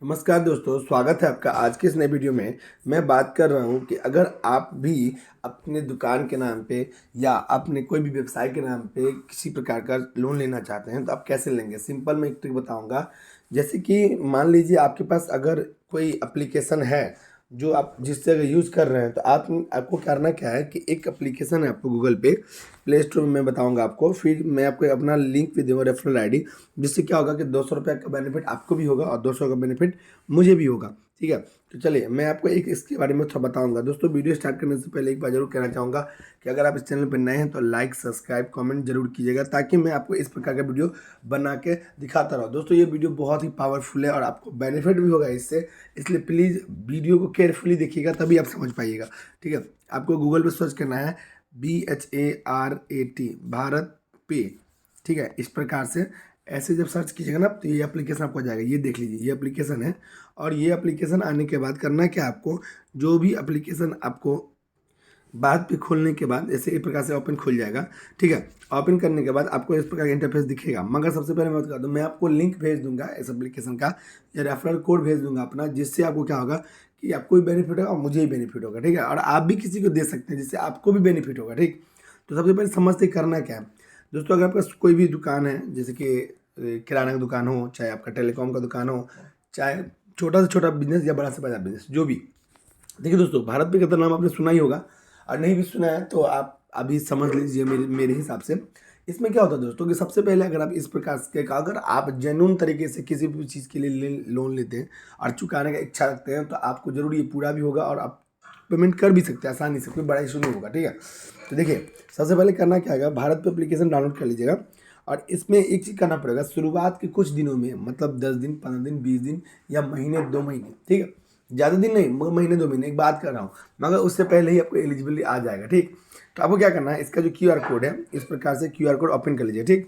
नमस्कार दोस्तों, स्वागत है आपका आज के इस नए वीडियो में। मैं बात कर रहा हूं कि अगर आप भी अपने दुकान के नाम पे या अपने कोई भी व्यवसाय के नाम पे किसी प्रकार का लोन लेना चाहते हैं तो आप कैसे लेंगे। सिंपल मैं एक ट्रिक बताऊंगा। जैसे कि मान लीजिए आपके पास अगर कोई एप्लीकेशन है जो आप जिससे अगर यूज़ कर रहे हैं तो आपको करना क्या है कि एक एप्लीकेशन है आपको गूगल पे प्ले स्टोर में मैं बताऊंगा आपको, फिर मैं आपको अपना लिंक भी दूंगा, रेफरल आईडी, जिससे क्या होगा कि 200 रुपये का बेनिफिट आपको भी होगा और 200 का बेनिफिट मुझे भी होगा। ठीक है, तो चलिए मैं आपको एक इसके बारे में थोड़ा बताऊंगा। दोस्तों, वीडियो स्टार्ट करने से पहले एक बार जरूर कहना चाहूँगा कि अगर आप इस चैनल पर नए हैं तो लाइक सब्सक्राइब कमेंट जरूर कीजिएगा, ताकि मैं आपको इस प्रकार का वीडियो बना के दिखाता रहूँ। दोस्तों, ये वीडियो बहुत ही पावरफुल है और आपको बेनिफिट भी होगा इससे, इसलिए प्लीज़ वीडियो को केयरफुली देखिएगा, तभी आप समझ पाइएगा। ठीक है, आपको गूगल पर सर्च करना है BHARAT भारत पे। ठीक है, इस प्रकार से ऐसे जब सर्च कीजिएगा ना तो ये एप्लीकेशन आपको आ जाएगा। ये देख लीजिए, ये एप्लीकेशन है। और ये एप्लीकेशन आने के बाद करना क्या है आपको, जो भी एप्लीकेशन आपको बाद पे खोलने के बाद ऐसे इस प्रकार से ओपन खुल जाएगा। ठीक है, ओपन करने के बाद आपको इस प्रकार का इंटरफेस दिखेगा। मगर सबसे पहले मैं बता दूं, मैं आपको लिंक भेज दूंगा इस एप्लीकेशन का या रेफरल कोड भेज दूंगा अपना, जिससे आपको क्या होगा कि आपको भी बेनिफिट होगा और मुझे ही बेनिफिट होगा। ठीक है, और आप भी किसी को दे सकते हैं जिससे आपको भी बेनिफिट होगा। ठीक, तो सबसे पहले समझते करना क्या है। दोस्तों, अगर आपका कोई भी दुकान है, जैसे कि किराना का दुकान हो, चाहे आपका टेलीकॉम का दुकान हो, चाहे छोटा से छोटा बिजनेस या बड़ा से बड़ा बिजनेस, जो भी। देखिए दोस्तों, भारत पे का तो नाम आपने सुना ही होगा, और नहीं भी सुना है तो आप अभी समझ लीजिए मेरे मेरे हिसाब से। इसमें क्या होता है दोस्तों कि सबसे पहले अगर आप इस प्रकार के अगर आप जेन्युइन तरीके से किसी भी चीज़ के लिए लोन लेते हैं और चुकाने का इच्छा रखते हैं, तो आपको जरूर ये पूरा भी होगा और आप पेमेंट कर भी सकते हैं आसानी से, कोई बड़ा इशू नहीं होगा। ठीक है, तो देखिए सबसे पहले करना क्या है, भारत पे एप्लीकेशन डाउनलोड कर लीजिएगा। और इसमें एक चीज़ करना पड़ेगा, शुरुआत के कुछ दिनों में, मतलब 10 दिन 15 दिन 20 दिन या महीने 2 महीने, ठीक है, ज़्यादा दिन नहीं, मगर महीने 2 महीने एक बात कर रहा हूँ, मगर उससे पहले ही आपको एलिजिबिलिटी आ जाएगा। ठीक, तो आपको क्या करना है, इसका जो QR कोड है इस प्रकार से QR कोड ओपन कर लीजिए। ठीक,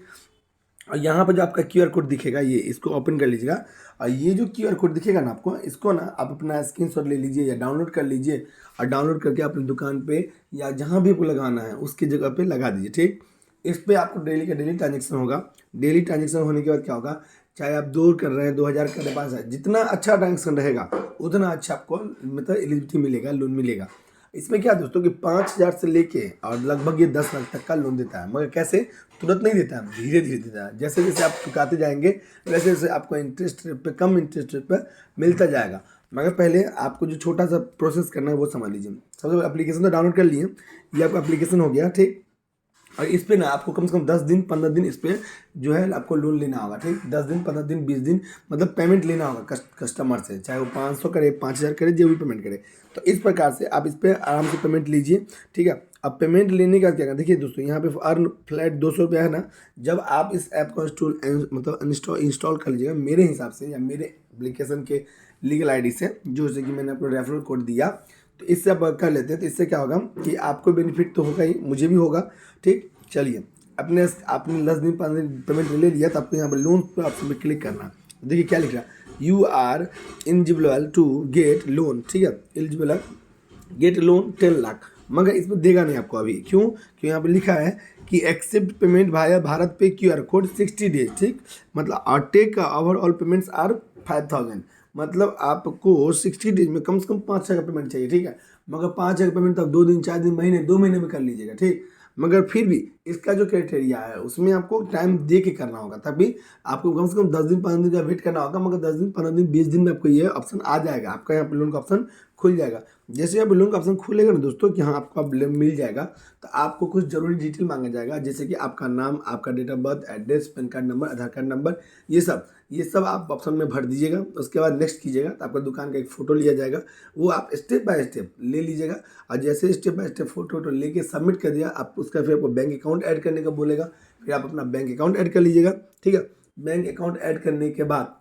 और यहाँ पर जो आपका QR कोड दिखेगा, ये इसको ओपन कर लीजिएगा। और ये जो QR कोड दिखेगा ना आपको, इसको ना आप अपना स्क्रीनशॉट ले लीजिए या डाउनलोड कर लीजिए, और डाउनलोड करके अपनी दुकान पे या जहाँ भी आपको लगाना है उसकी जगह पे लगा दीजिए। ठीक, इस पे आपको डेली का डेली ट्रांजेक्शन होगा। डेली ट्रांजेक्शन होने के बाद क्या होगा, चाहे आप 2 कर रहे हैं 2000 कर रहे हैं 5000, जितना अच्छा ट्रांजेक्शन रहेगा उतना अच्छा आपको मतलब एलिजिबिलिटी मिलेगा, लोन मिलेगा। इसमें क्या है दोस्तों कि 5000 से लेके और लगभग ये 10 लाख तक का लोन देता है, मगर कैसे, तुरंत नहीं देता है, धीरे धीरे देता है। जैसे जैसे आप चुकाते जाएंगे वैसे वैसे आपको इंटरेस्ट रेट पे, कम इंटरेस्ट रेट पे मिलता जाएगा। मगर पहले आपको जो छोटा सा प्रोसेस करना है वो समझ लीजिए। सबसे पहले एप्लीकेशन तो डाउनलोड कर लिए, ये आपका एप्लीकेशन हो गया। ठीक, और इस पे ना आपको कम से कम 10 दिन 15 दिन इस पे जो है आपको लोन लेना होगा। ठीक, 10 दिन 15 दिन 20 दिन मतलब पेमेंट लेना होगा कस्टमर से, चाहे वो 500 करे 5000 करे, जो भी पेमेंट करे। तो इस प्रकार से आप इस पर आराम से पेमेंट लीजिए। ठीक है, अब पेमेंट लेने का क्या करना, देखिए दोस्तों यहाँ पे अर्न फ्लैट 200 रुपया है ना। जब आप इस ऐप को इंस्टॉल कर लीजिएगा मेरे हिसाब से या मेरे एप्लीकेशन के लीगल आईडी से, जो जैसे कि मैंने आपको रेफरल कोड दिया, तो इससे आप कर लेते हैं। तो इससे क्या होगा कि आपको बेनिफिट तो होगा ही, मुझे भी होगा। ठीक, चलिए अपने आपने 10 दिन 15 दिन पेमेंट ले लिया, तो आपको यहाँ पर लोन पर ऑप्शन पर क्लिक करना। देखिए क्या लिख रहा है, you are eligible to get loan. ठीक है, एलिजिबल गेट लोन 10 लाख, मगर इसमें देगा नहीं आपको अभी। क्यों? क्योंकि यहाँ पे लिखा है कि एक्सेप्ट पेमेंट भाया भारत पे QR कोड 60 डेज। ठीक, मतलब टेक का ओवरऑल पेमेंट्स आर 5000, मतलब आपको 60 डेज में कम से कम 5,000 का पेमेंट चाहिए। ठीक है, मगर 5,000 का पेमेंट तब 2 दिन 4 दिन महीने 2 महीने में कर लीजिएगा। ठीक, मगर फिर भी इसका जो क्राइटेरिया है उसमें आपको टाइम दे के करना होगा, तभी आपको कम से कम 10 दिन 15 दिन का वेट करना होगा। मगर 10 दिन 15 दिन 20 दिन में आपको ये ऑप्शन आ जाएगा, आपका यहाँ पर लोन का ऑप्शन खुल जाएगा। जैसे आप लोन का ऑप्शन खुलेगा ना दोस्तों कि हाँ आपको अब लोन मिल जाएगा, तो आपको कुछ जरूरी डिटेल मांगा जाएगा, जैसे कि आपका नाम, आपका date of birth, address, PAN card number, Aadhaar card number, ये सब आप ऑप्शन में भर दीजिएगा। उसके बाद नेक्स्ट कीजिएगा, तो आपका दुकान का एक फ़ोटो लिया जाएगा, वो आप स्टेप बाय स्टेप ले लीजिएगा। और जैसे स्टेप बाय स्टेप फोटो लेके सबमिट कर दिया आप, उसका फिर आपको बैंक अकाउंट ऐड करने का बोलेगा, फिर आप अपना बैंक अकाउंट ऐड कर लीजिएगा। ठीक है, बैंक अकाउंट ऐड करने के बाद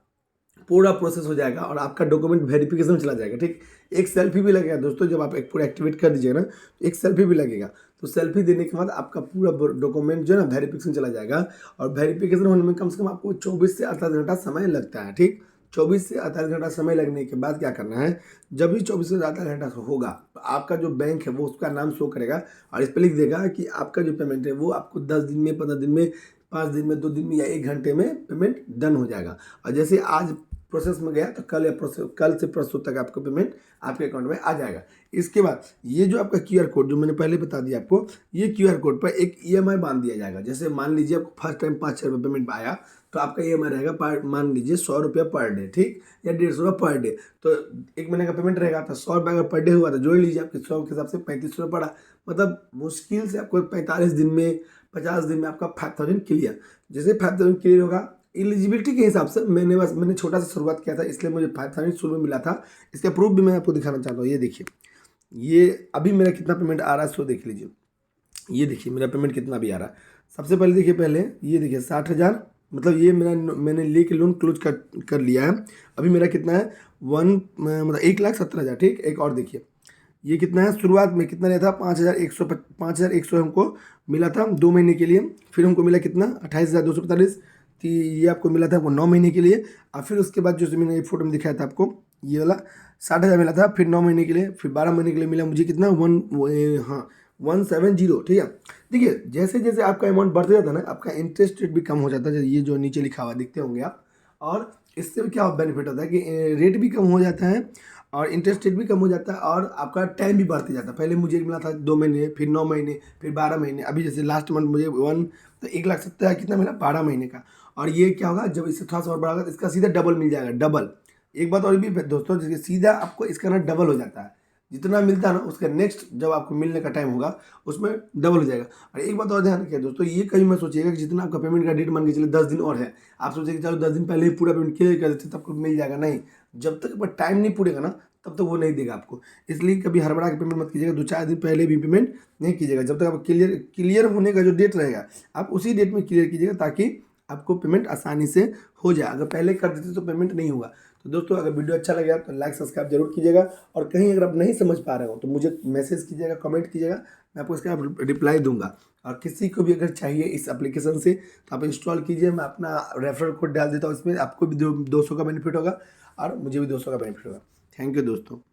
पूरा प्रोसेस हो जाएगा और आपका डॉक्यूमेंट वेरिफिकेशन में चला जाएगा। ठीक, एक सेल्फी भी लगेगा दोस्तों, जब आप एक पूरा एक्टिवेट कर दीजिएगा ना, तो एक सेल्फी भी लगेगा। तो सेल्फी देने के बाद आपका पूरा डॉक्यूमेंट जो है ना वेरिफिकेशन चला जाएगा, और वेरिफिकेशन होने में कम से कम आपको 24 से 48 घंटा समय लगता है। ठीक, 24 से 48 घंटा समय लगने के बाद क्या करना है, जब भी 24 से 48 घंटा होगा तो आपका जो बैंक है वो उसका नाम शो करेगा, और इस पर लिख देगा कि आपका जो पेमेंट है वो आपको 10 दिन में, 15 दिन में, 5 दिन में, 2 दिन में या 1 घंटे में पेमेंट डन हो जाएगा। और जैसे आज प्रोसेस में गया तो कल से परसों तक आपको पेमेंट आपके अकाउंट में आ जाएगा। इसके बाद ये जो आपका QR कोड जो मैंने पहले बता दिया आपको, ये QR कोड पर एक EMI बांध दिया जाएगा। जैसे मान लीजिए आपको फर्स्ट टाइम 5,000 रुपये पेमेंट आया तो आपका EMI रहेगा मान लीजिए 100 रुपया पर डे, ठीक, या 150 रुपये पर डे। तो 1 महीने का पेमेंट रहेगा तो 100 रुपये अगर पर डे हुआ तो जोड़ लीजिए, आपके 100 के हिसाब से 35 रुपये पड़ा। मतलब मुश्किल से आपको 45 दिन में 50 दिन में आपका 5,000 क्लियर। जैसे 5,000 क्लियर होगा, एलिजिबिलिटी के हिसाब से मैंने छोटा सा शुरुआत किया था, इसलिए मुझे 5,000 शुरू में मिला था। इसका प्रूफ भी मैं आपको दिखाना चाहता हूँ। ये देखिए, ये अभी मेरा कितना पेमेंट आ रहा है सो देख लीजिए। ये देखिए मेरा पेमेंट कितना भी आ रहा है। सबसे पहले देखिए, पहले ये देखिए 60,000, मतलब ये मैंने लेके लोन क्लोज कर लिया है। अभी मेरा कितना है मतलब 1,70,000, ठीक। एक और देखिए ये कितना है, शुरुआत में कितना रहता, 5,100 हमको मिला था 2 महीने के लिए। फिर हमको मिला कितना, 28,245। ये आपको मिला था वो 9 महीने के लिए। और फिर उसके बाद जो मैंने ये फोटो में दिखाया था आपको, ये वाला 60,000 मिला था। फिर 9 महीने के लिए, फिर 12 महीने के लिए मिला मुझे कितना 170, ठीक है। देखिए जैसे जैसे आपका अमाउंट बढ़ते जाता है ना, आपका इंटरेस्ट रेट भी कम हो जाता है। ये जो नीचे लिखा हुआ देखते होंगे आप। और इससे क्या बेनिफिट होता है कि रेट भी कम हो जाता है और इंटरेस्ट रेट भी कम हो जाता है और आपका टाइम भी बढ़ते जाता है। पहले मुझे मिला था 2 महीने, फिर 9 महीने, फिर 12 महीने। अभी जैसे लास्ट मंथ मुझे 1,70,000 कितना मिला, 12 महीने का। और ये क्या होगा, जब इससे थोड़ा सा और बढ़ागा तो इसका सीधा डबल मिल जाएगा, डबल। एक बात और भी दोस्तों, जिसके सीधा आपको इसका ना डबल हो जाता है। जितना मिलता है ना उसका नेक्स्ट जब आपको मिलने का टाइम होगा उसमें डबल हो जाएगा। और एक बात और ध्यान रखिए दोस्तों, ये कभी मत सोचिएगा कि जितना आपका पेमेंट का डेट मान के चलिए 10 दिन और है, आप सोचिए चलो 10 दिन पहले ही पूरा पेमेंट क्लियर कर देते तब आपको मिल जाएगा। नहीं, जब तक आपका टाइम नहीं पूरेगा ना तब तक वो नहीं देगा आपको। इसलिए कभी हड़बड़ा के पेमेंट मत कीजिएगा, 2-4 दिन पहले भी पेमेंट नहीं कीजिएगा। जब तक आप क्लियर होने का जो डेट रहेगा आप उसी डेट में क्लियर कीजिएगा, ताकि आपको पेमेंट आसानी से हो जाए। अगर पहले कर देते तो पेमेंट नहीं होगा। तो दोस्तों अगर वीडियो अच्छा लगा तो लाइक सब्सक्राइब जरूर कीजिएगा। और कहीं अगर आप नहीं समझ पा रहे हो तो मुझे मैसेज कीजिएगा, कमेंट कीजिएगा, मैं आपको इसका रिप्लाई दूंगा। और किसी को भी अगर चाहिए इस एप्लीकेशन से तो आप इंस्टॉल कीजिए, मैं अपना रेफरल कोड डाल देता हूँ इसमें, आपको भी 200 का बेनिफिट होगा और मुझे भी 200 का बेनिफिट होगा। थैंक यू दोस्तों।